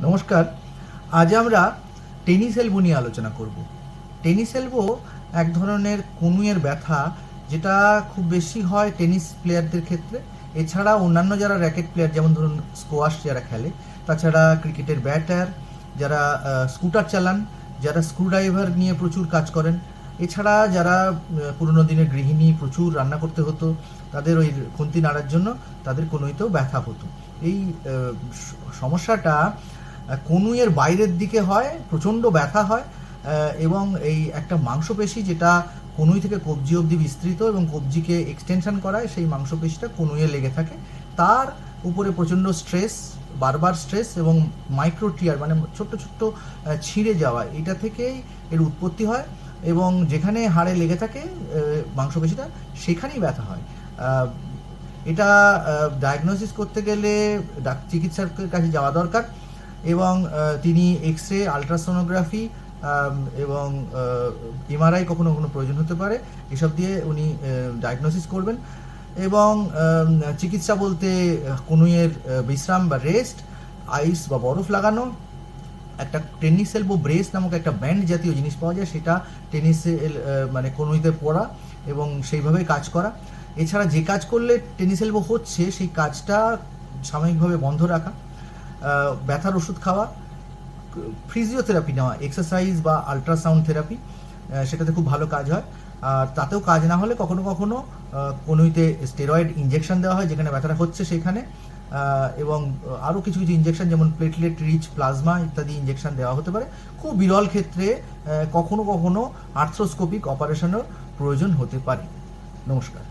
নমস্কার। আজ আমরা টেনিস এলবো নিয়ে আলোচনা করব। টেনিস এলবো এক ধরনের কনুইয়ের ব্যথা, যেটা খুব বেশি হয় টেনিস প্লেয়ারদের ক্ষেত্রে। এছাড়া অন্যান্য যারা র্যাকেট প্লেয়ার, যেমন ধরুন স্কোয়াশ যারা খেলে, তাছাড়া ক্রিকেটের ব্যাটার, যারা স্কুটার চালান, যারা স্ক্রুড্রাইভার নিয়ে প্রচুর কাজ করেন, এছাড়া যারা পুরনো দিনের গৃহিণী, প্রচুর রান্না করতে হতো, তাদের ওই খুন্তি নাড়ার জন্য তাদের কনুইতেও ব্যথা হতো। এই সমস্যাটা কনুইয়ের বাইরের দিকে হয়, প্রচণ্ড ব্যথা হয়, এবং এই একটা মাংসপেশি যেটা কনুই থেকে কবজি অবধি বিস্তৃত এবং কবজিকে এক্সটেনশন করায়, সেই মাংসপেশিটা কনুইয়ে লেগে থাকে। তার উপরে প্রচণ্ড স্ট্রেস, বারবার স্ট্রেস এবং মাইক্রো টিয়ার মানে ছোট্ট ছোট্ট ছিঁড়ে যাওয়া, এটা থেকেই এর উৎপত্তি হয় এবং যেখানে হাড়ে লেগে থাকে মাংসপেশিটা, সেখানেই ব্যথা হয়। এটা ডায়াগনোসিস করতে গেলে চিকিৎসকের কাছে যাওয়া দরকার এবং তিনি এক্স রে, আলট্রাসোনোগ্রাফি এবং এমআরআই কখনো কখনো প্রয়োজন হতে পারে, এসব দিয়ে উনি ডায়াগনোসিস করবেন। এবং চিকিৎসা বলতে কনুইয়ের বিশ্রাম বা রেস্ট, আইস বা বরফ লাগানো, একটা টেনিস এলবো ব্রেস নামক একটা ব্যান্ড জাতীয় জিনিস পাওয়া যায়, সেটা টেনিস মানে কনুইতে পরা এবং সেইভাবেই কাজ করা। এছাড়া যে কাজ করলে টেনিস এলবো হচ্ছে, সেই কাজটা সাময়িকভাবে বন্ধ রাখা, ব্যথার ওষুধ খাওয়া, ফিজিওথেরাপি নেওয়া, এক্সারসাইজ বা আলট্রাসাউন্ড থেরাপি, সেটাতে খুব ভালো কাজ হয়। আর তাতেও কাজ না হলে কখনো কখনো কনুইতে স্টেরয়েড ইঞ্জেকশন দেওয়া হয় যেখানে ব্যথাটা হচ্ছে সেখানে, এবং আরও কিছু কিছু ইঞ্জেকশন যেমন প্লেটলেট রিচ প্লাজমা ইত্যাদি ইঞ্জেকশন দেওয়া হতে পারে। খুব বিরল ক্ষেত্রে কখনো কখনো আর্থ্রোস্কোপিক অপারেশনের প্রয়োজন হতে পারে। নমস্কার।